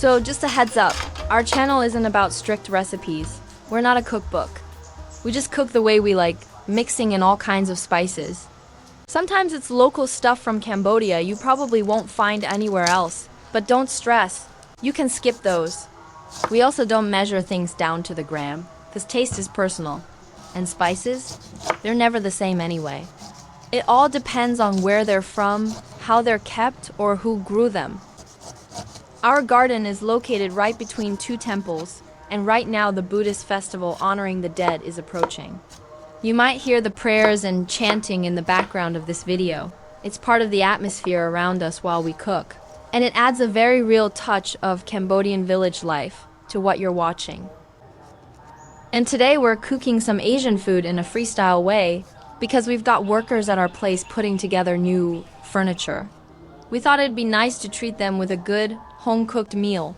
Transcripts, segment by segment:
So just a heads up, our channel isn't about strict recipes. We're not a cookbook. We just cook the way we like, mixing in all kinds of spices. Sometimes it's local stuff from Cambodia you probably won't find anywhere else. But don't stress, you can skip those. We also don't measure things down to the gram, because taste is personal. And spices? They're never the same anyway. It all depends on where they're from, how they're kept, or who grew them. Our garden is located right between two temples, and right now the Buddhist festival honoring the dead is approaching. You might hear the prayers and chanting in the background of this video. It's part of the atmosphere around us while we cook, and it adds a very real touch of Cambodian village life to what you're watching. And today we're cooking some Asian food in a freestyle way because we've got workers at our place putting together new furniture. We thought it'd be nice to treat them with a good, home-cooked meal.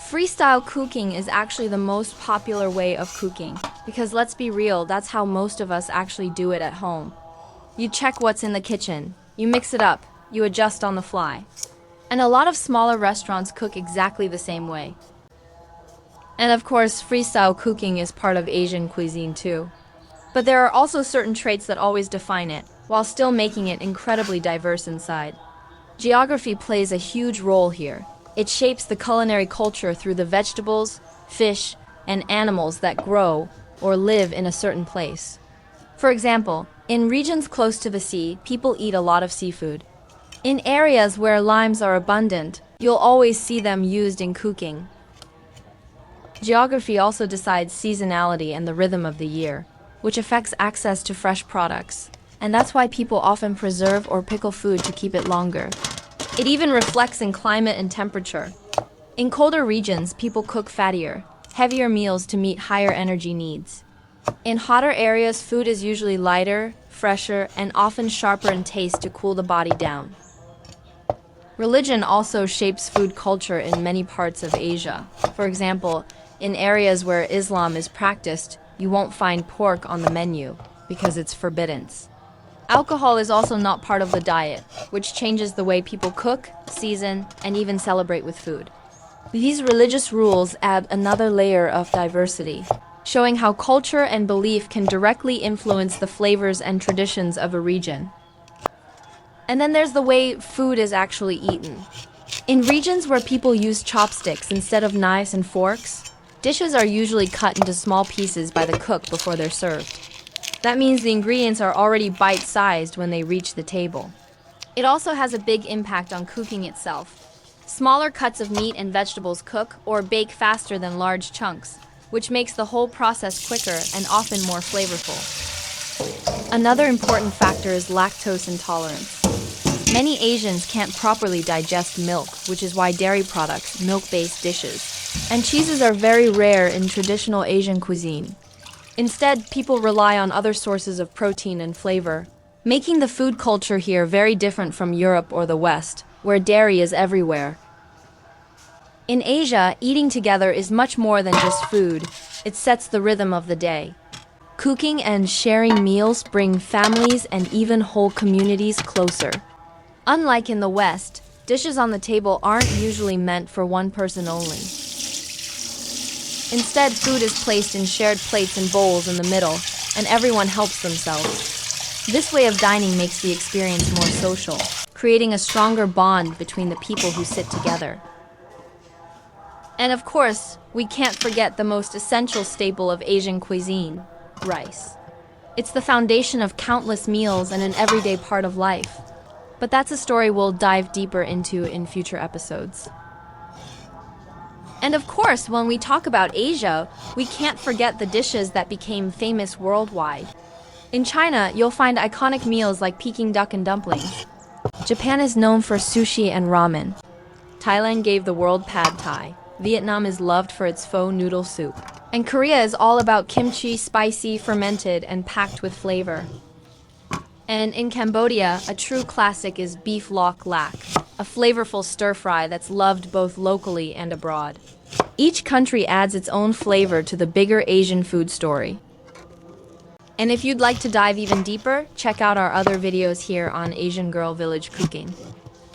Freestyle cooking is actually the most popular way of cooking, because let's be real, that's how most of us actually do it at home. You check what's in the kitchen, you mix it up, you adjust on the fly. And a lot of smaller restaurants cook exactly the same way. And of course, freestyle cooking is part of Asian cuisine too. But there are also certain traits that always define it, while still making it incredibly diverse inside. Geography plays a huge role here. It shapes the culinary culture through the vegetables, fish, and animals that grow or live in a certain place. For example, in regions close to the sea, people eat a lot of seafood. In areas where limes are abundant, you'll always see them used in cooking. Geography also decides seasonality and the rhythm of the year, which affects access to fresh products. And that's why people often preserve or pickle food to keep it longer. It even reflects in climate and temperature. In colder regions, people cook fattier, heavier meals to meet higher energy needs. In hotter areas, food is usually lighter, fresher, and often sharper in taste to cool the body down. Religion also shapes food culture in many parts of Asia. For example, in areas where Islam is practiced, you won't find pork on the menu because it's forbidden. Alcohol is also not part of the diet, which changes the way people cook, season, and even celebrate with food. These religious rules add another layer of diversity, showing how culture and belief can directly influence the flavors and traditions of a region. And then there's the way food is actually eaten. In regions where people use chopsticks instead of knives and forks, dishes are usually cut into small pieces by the cook before they're served. That means the ingredients are already bite-sized when they reach the table. It also has a big impact on cooking itself. Smaller cuts of meat and vegetables cook or bake faster than large chunks, which makes the whole process quicker and often more flavorful. Another important factor is lactose intolerance. Many Asians can't properly digest milk, which is why dairy products, milk-based dishes, and cheeses are very rare in traditional Asian cuisine. Instead, people rely on other sources of protein and flavor, making the food culture here very different from Europe or the West, where dairy is everywhere. In Asia, eating together is much more than just food. It sets the rhythm of the day. Cooking and sharing meals bring families and even whole communities closer. Unlike in the West, dishes on the table aren't usually meant for one person only. Instead, food is placed in shared plates and bowls in the middle, and everyone helps themselves. This way of dining makes the experience more social, creating a stronger bond between the people who sit together. And of course, we can't forget the most essential staple of Asian cuisine, rice. It's the foundation of countless meals and an everyday part of life. But that's a story we'll dive deeper into in future episodes. And of course, when we talk about Asia, we can't forget the dishes that became famous worldwide. In China, you'll find iconic meals like Peking duck and dumplings. Japan is known for sushi and ramen. Thailand gave the world pad thai. Vietnam is loved for its pho noodle soup. And Korea is all about kimchi, spicy, fermented, and packed with flavor. And in Cambodia, a true classic is beef lok lak, a flavorful stir-fry that's loved both locally and abroad. Each country adds its own flavor to the bigger Asian food story. And if you'd like to dive even deeper, check out our other videos here on Asian Girl Village Cooking.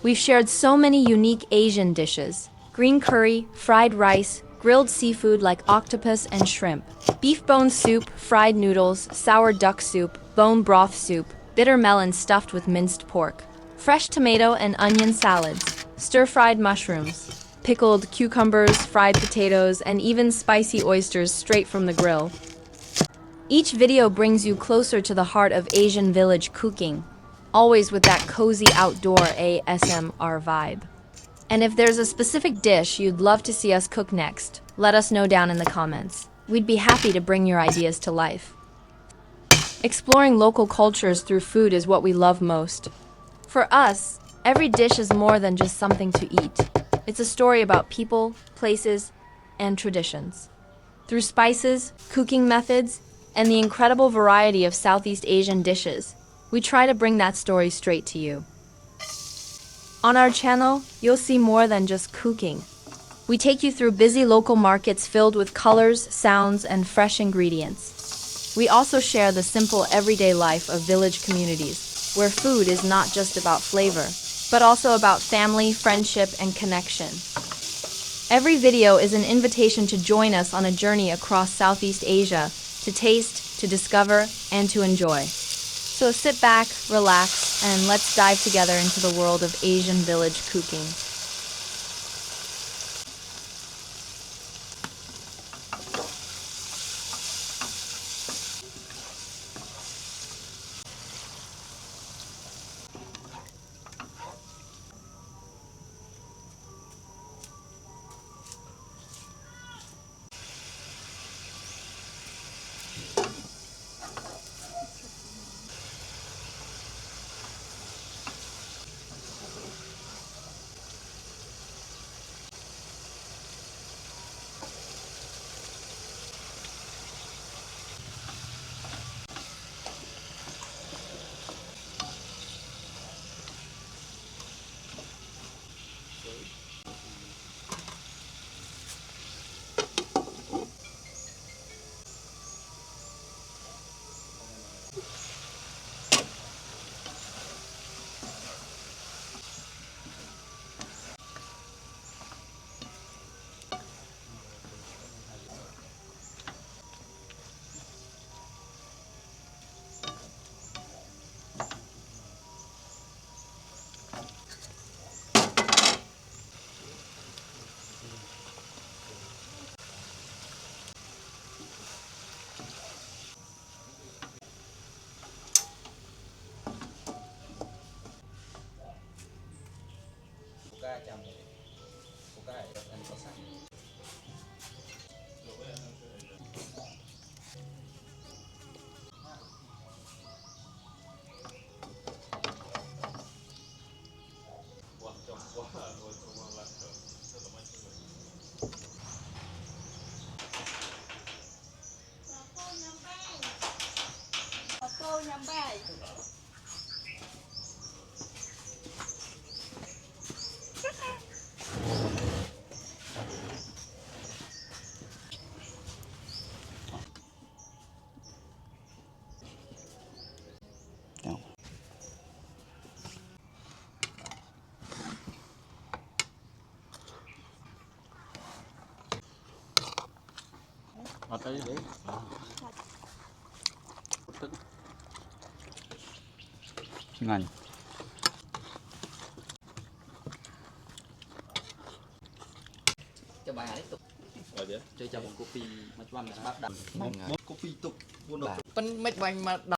We've shared so many unique Asian dishes, green curry, fried rice, grilled seafood like octopus and shrimp, beef bone soup, fried noodles, sour duck soup, bone broth soup, bitter melon stuffed with minced pork, fresh tomato and onion salads, stir-fried mushrooms, pickled cucumbers, fried potatoes, and even spicy oysters straight from the grill. Each video brings you closer to the heart of Asian village cooking, always with that cozy outdoor ASMR vibe. And if there's a specific dish you'd love to see us cook next, let us know down in the comments. We'd be happy to bring your ideas to life. Exploring local cultures through food is what we love most. For us, every dish is more than just something to eat. It's a story about people, places, and traditions. Through spices, cooking methods, and the incredible variety of Southeast Asian dishes, we try to bring that story straight to you. On our channel, you'll see more than just cooking. We take you through busy local markets filled with colors, sounds, and fresh ingredients. We also share the simple everyday life of village communities, where food is not just about flavor, but also about family, friendship, and connection. Every video is an invitation to join us on a journey across Southeast Asia, to taste, to discover, and to enjoy. So sit back, relax, and let's dive together into the world of Asian village cooking. Ngon. Cho bạn tiếp tục. Chơi chồng một copy mà cho anh bắt đập. Copy tục. Bên mấy bạn mà